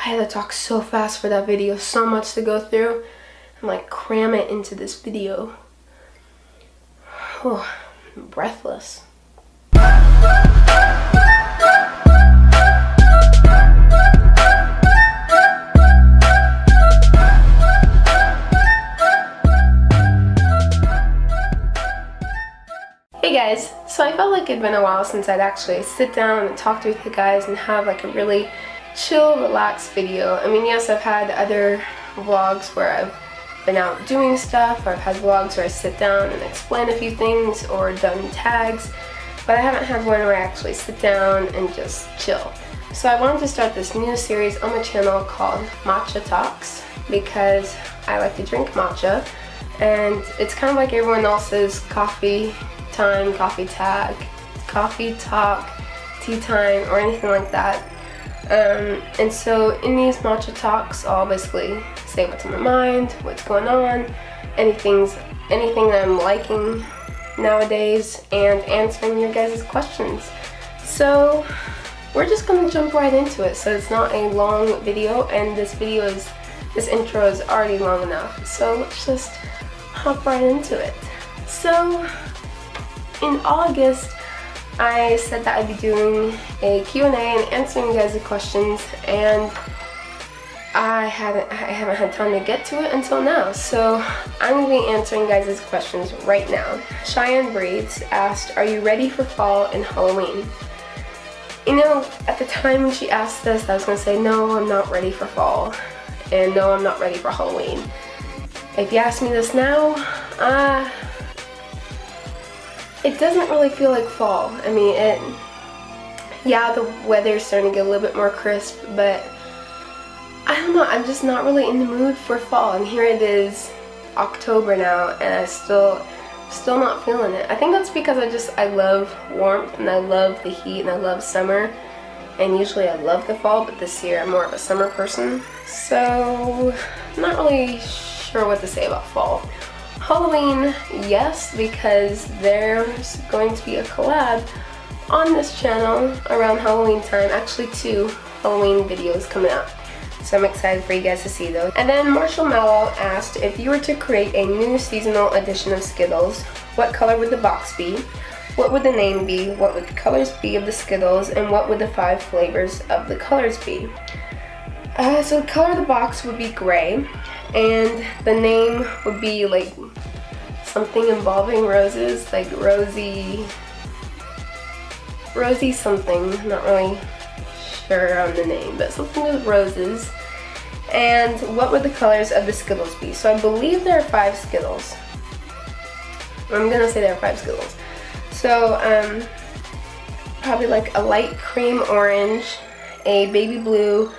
I had to talk so fast for that video, so much to go through. I'm like, cram it into this video. Oh, I'm breathless. Hey guys, so I felt like it'd been a while since I'd actually sit down and talk with you guys and have like a really chill, relaxed video. I mean, yes, I've had other vlogs where I've been out doing stuff, or I've had vlogs where I sit down and explain a few things or done tags, but I haven't had one where I actually sit down and just chill. So I wanted to start this new series on my channel called Matcha Talks, because I like to drink matcha, and it's kind of like everyone else's coffee time, coffee tag, coffee talk, tea time, or anything like that. And so in these matcha talks, I'll basically say what's on my mind, what's going on, anything that I'm liking nowadays, and answering your guys' questions. So we're just gonna jump right into it. So it's not a long video, and this intro is already long enough. So let's just hop right into it. So in August, I said that I'd be doing a Q&A and answering you guys' questions, and I haven't had time to get to it until now. So I'm going to be answering you guys' questions right now. Shianne Breathes asked, are you ready for fall and Halloween? You know, at the time when she asked this, I was going to say, no, I'm not ready for fall, and no, I'm not ready for Halloween. If you ask me this now, it doesn't really feel like fall. I mean, yeah, the weather's starting to get a little bit more crisp, but I don't know, I'm just not really in the mood for fall. And here it is, October now, and I still not feeling it. I think that's because I love warmth, and I love the heat, and I love summer. And usually I love the fall, but this year I'm more of a summer person. So I'm not really sure what to say about fall. Halloween, yes, because there's going to be a collab on this channel around Halloween time. Actually, 2 Halloween videos coming out. So I'm excited for you guys to see those. And then MarshallMallow asked, if you were to create a new seasonal edition of Skittles, what color would the box be? What would the name be? What would the colors be of the Skittles? And what would the 5 flavors of the colors be? So the color of the box would be gray, and the name would be like something involving roses, like Rosie something. I'm not really sure on the name, but something with roses. And what would the colors of the Skittles be? So I believe there are 5 Skittles. I'm gonna say there are 5 Skittles. So probably like a light cream orange, a baby blue,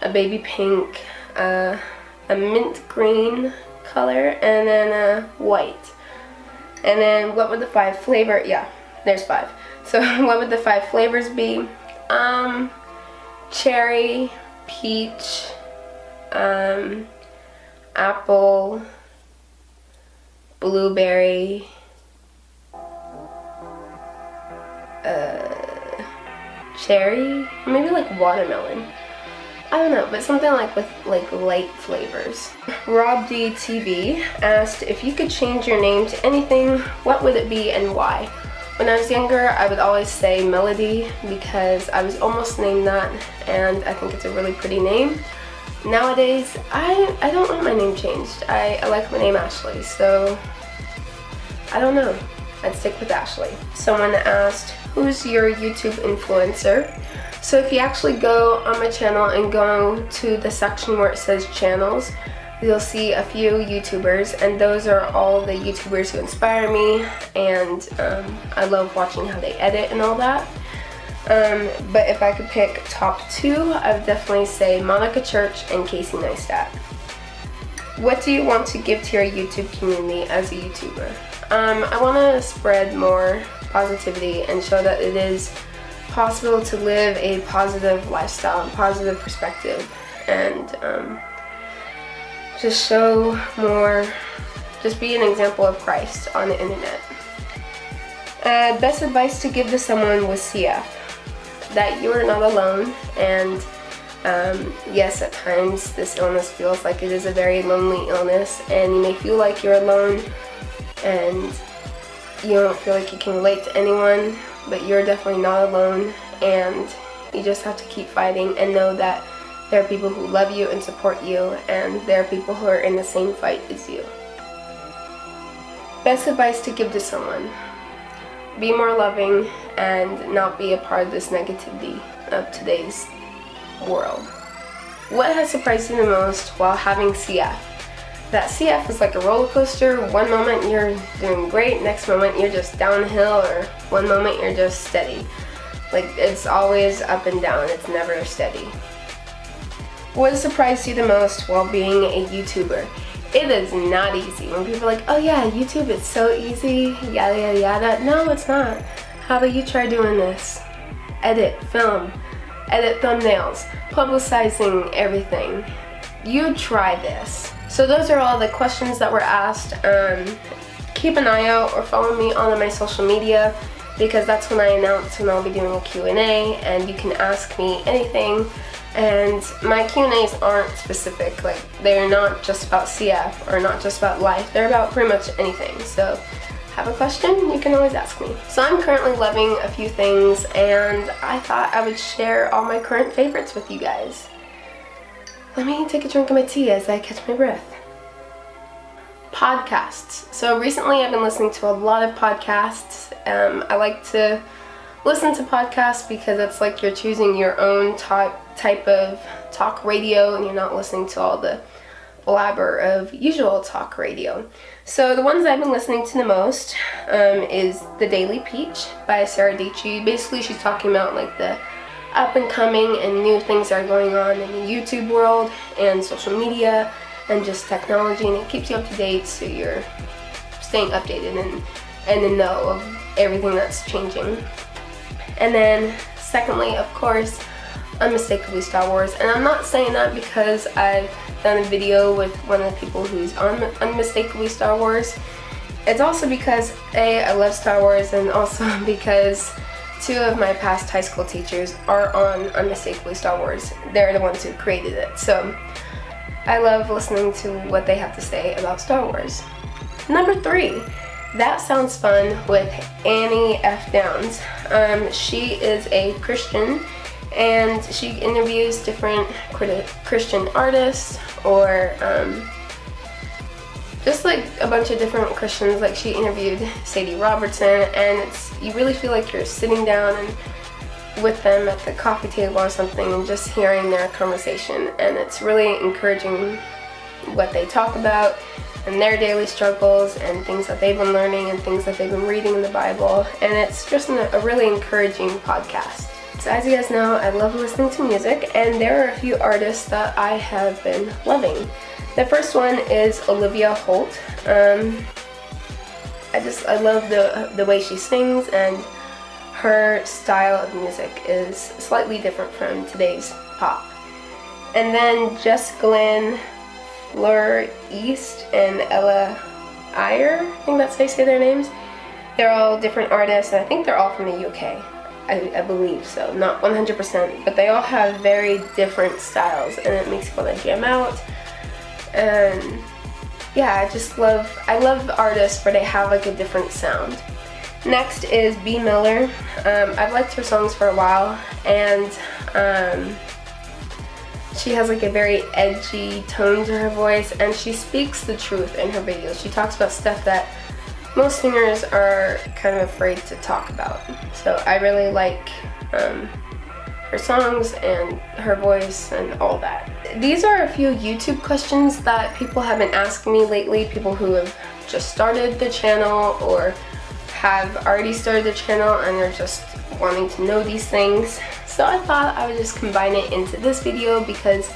a baby pink, a mint green color, and then a white. And then what would the 5 flavor, yeah, there's 5. So what would the 5 flavors be? Cherry, peach, apple, blueberry, cherry, maybe like watermelon. I don't know, but something like with like light flavors. Rob D TV asked, if you could change your name to anything, what would it be and why? When I was younger, I would always say Melody, because I was almost named that, and I think it's a really pretty name. Nowadays, I don't want my name changed. I like my name Ashley, so I don't know. I'd stick with Ashley. Someone asked, who's your YouTube influencer? So if you actually go on my channel and go to the section where it says channels, you'll see a few YouTubers, and those are all the YouTubers who inspire me, and I love watching how they edit and all that. But if I could pick top 2, I would definitely say Monica Church and Casey Neistat. What do you want to give to your YouTube community as a YouTuber? I want to spread more positivity and show that it is possible to live a positive lifestyle, positive perspective, and just show more, just be an example of Christ on the internet. Best advice to give to someone with CF: that you are not alone, and Yes, at times this illness feels like it is a very lonely illness, and you may feel like you're alone and you don't feel like you can relate to anyone, but you're definitely not alone, and you just have to keep fighting and know that there are people who love you and support you, and there are people who are in the same fight as you. Best advice to give to someone: be more loving and not be a part of this negativity of today's world. What has surprised you the most while having CF? That CF is like a roller coaster. One moment you're doing great, next moment you're just downhill, or one moment you're just steady. Like, it's always up and down, it's never steady. What has surprised you the most while being a YouTuber? It is not easy. When people are like, oh yeah, YouTube, it's so easy, yada yada yada. No, it's not. How about you try doing this? Edit, film, edit thumbnails, publicizing everything. You try this. So those are all the questions that were asked. Keep an eye out or follow me on my social media, because that's when I announce when I'll be doing a Q&A, and you can ask me anything. And my Q&As aren't specific, like they're not just about CF or not just about life, they're about pretty much anything. So have a question, you can always ask me. So I'm currently loving a few things, and I thought I would share all my current favorites with you guys. Let me take a drink of my tea as I catch my breath. Podcasts. So recently I've been listening to a lot of podcasts. I like to listen to podcasts because it's like you're choosing your own type of talk radio, and you're not listening to all the blabber of usual talk radio. So the ones I've been listening to the most is The Daily Peach by Sarah Dietschy. Basically she's talking about like the up and coming and new things that are going on in the YouTube world and social media and just technology, and it keeps you up to date, so you're staying updated and in know of everything that's changing. And then secondly, of course, Unmistakably Star Wars. And I'm not saying that because I've done a video with one of the people who's on Unmistakably Star Wars. It's also because A, I love Star Wars, and also because two of my past high school teachers are on Unmistakably Star Wars. They're the ones who created it. So I love listening to what they have to say about Star Wars. Number 3, That Sounds Fun with Annie F. Downs. She is a Christian, and she interviews different Christian artists, or just like a bunch of different Christians. Like she interviewed Sadie Robertson, and you really feel like you're sitting down and with them at the coffee table or something and just hearing their conversation, and it's really encouraging what they talk about and their daily struggles and things that they've been learning and things that they've been reading in the Bible, and it's just a really encouraging podcast. So as you guys know, I love listening to music, and there are a few artists that I have been loving. The first one is Olivia Holt. I love the way she sings, and her style of music is slightly different from today's pop. And then Jess Glynne, Fleur East, and Eyre, I think that's how you say their names. They're all different artists, and I think they're all from the UK. I believe so, not 100%, but they all have very different styles, and it makes you want to jam out. And yeah, I love artists where they have like a different sound. Next is Bea Miller. I've liked her songs for a while, and she has like a very edgy tone to her voice, and she speaks the truth in her videos. She talks about stuff that most singers are kind of afraid to talk about. So I really like her songs and her voice and all that. These are a few YouTube questions that people have been asking me lately, people who have just started the channel or have already started the channel and are just wanting to know these things. So I thought I would just combine it into this video because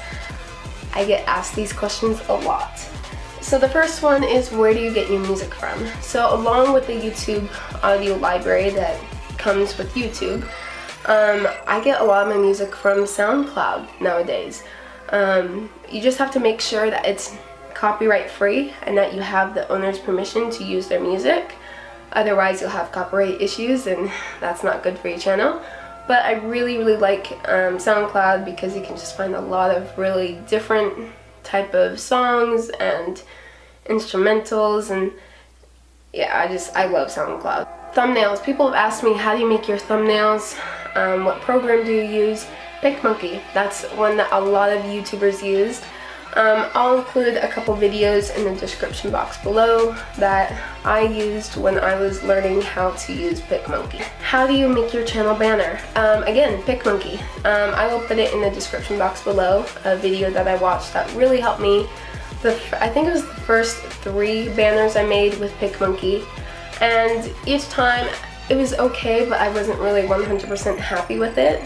I get asked these questions a lot. So the first one is, where do you get your music from? So along with the YouTube audio library that comes with YouTube, I get a lot of my music from SoundCloud nowadays. You just have to make sure that it's copyright free and that you have the owner's permission to use their music. Otherwise you'll have copyright issues, and that's not good for your channel. But I really like SoundCloud because you can just find a lot of really different type of songs and instrumentals, and yeah, I love SoundCloud. Thumbnails. People have asked me, how do you make your thumbnails? What program do you use? PicMonkey. That's one that a lot of YouTubers use. I'll include a couple videos in the description box below that I used when I was learning how to use PicMonkey. How do you make your channel banner? Again, PicMonkey. I will put it in the description box below, a video that I watched that really helped me. I think it was the first 3 banners I made with PicMonkey, and each time it was okay, but I wasn't really 100% happy with it.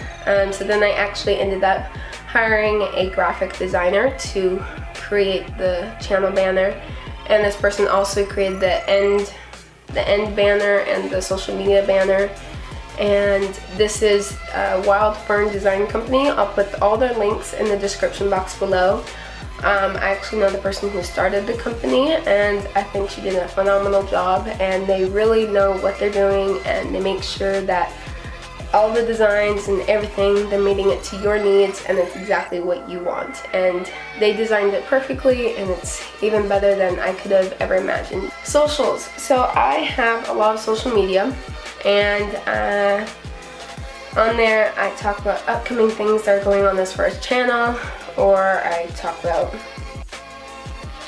So then I actually ended up hiring a graphic designer to create the channel banner, and this person also created the end banner and the social media banner. And this is Wild Fern Design Company. I'll put all their links in the description box below. I actually know the person who started the company, and I think she did a phenomenal job, and they really know what they're doing, and they make sure that all the designs and everything, they're meeting it to your needs, and it's exactly what you want. And they designed it perfectly, and it's even better than I could have ever imagined. Socials. So I have a lot of social media, and on there I talk about upcoming things that are going on this first channel, or I talk about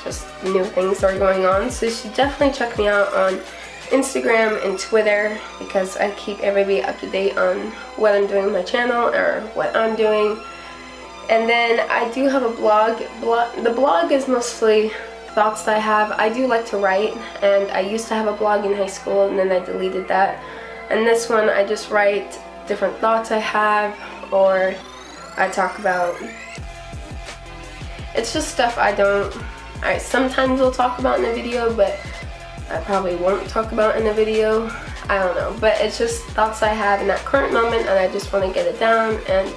just new things that are going on. So you should definitely check me out on Instagram and Twitter, because I keep everybody up to date on what I'm doing on my channel or what I'm doing. And then I do have a blog. The blog is mostly thoughts that I have. I do like to write, and I used to have a blog in high school, and then I deleted that. And this one I just write different thoughts I have, or I talk about, it's just stuff I sometimes will talk about in a video, but I probably won't talk about in a video. I don't know, but it's just thoughts I have in that current moment, and I just want to get it down and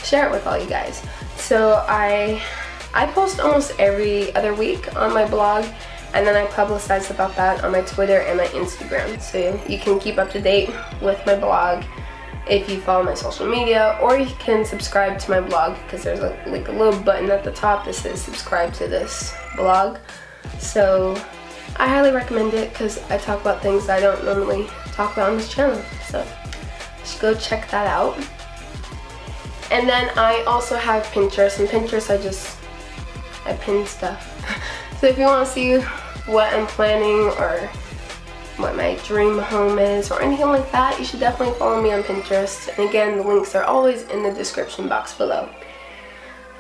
share it with all you guys. So I post almost every other week on my blog, and then I publicize about that on my Twitter and my Instagram. So you can keep up to date with my blog if you follow my social media, or you can subscribe to my blog, because there's a little button at the top that says subscribe to this blog. So I highly recommend it, because I talk about things that I don't normally talk about on this channel. So you should go check that out. And then I also have Pinterest, and Pinterest I pin stuff. So if you want to see what I'm planning, or what my dream home is, or anything like that, you should definitely follow me on Pinterest. And again, the links are always in the description box below.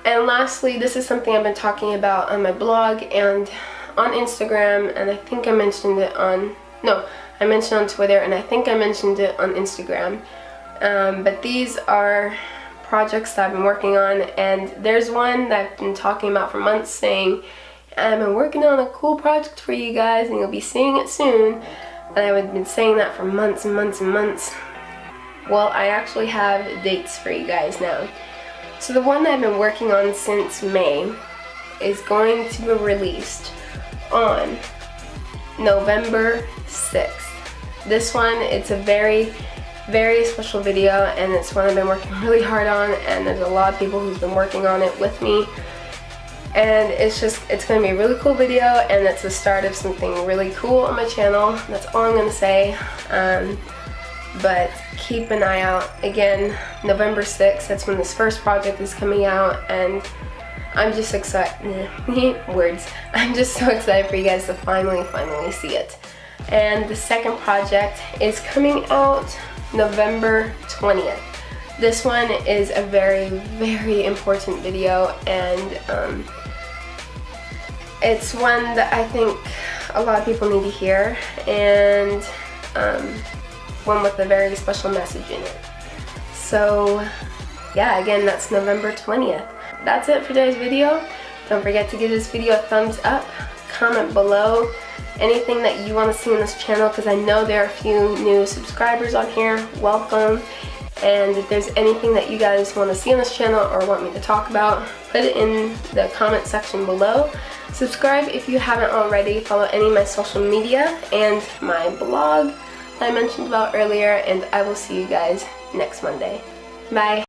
And lastly, this is something I've been talking about on my blog and on Instagram, and I think I mentioned it on, I mentioned on Twitter, and I think I mentioned it on Instagram. But these are projects that I've been working on, and there's one that I've been talking about for months, saying I've been working on a cool project for you guys, and you'll be seeing it soon. And I've been saying that for months and months and months. Well, I actually have dates for you guys now. So the one that I've been working on since May is going to be released on November 6th. This one, it's a very special video, and it's one I've been working really hard on, and there's a lot of people who've been working on it with me. And it's going to be a really cool video, and it's the start of something really cool on my channel. That's all I'm going to say. But keep an eye out. Again, November 6th, that's when this first project is coming out, and I'm just excited. Words. I'm just so excited for you guys to finally see it. And the second project is coming out November 20th. This one is a very important video, and it's one that I think a lot of people need to hear, and one with a very special message in it. So yeah, again, that's November 20th. That's it for today's video. Don't forget to give this video a thumbs up, comment below anything that you want to see on this channel, because I know there are a few new subscribers on here. Welcome. And if there's anything that you guys want to see on this channel or want me to talk about, put it in the comment section below. Subscribe if you haven't already. Follow any of my social media and my blog that I mentioned about earlier, and I will see you guys next Monday. Bye.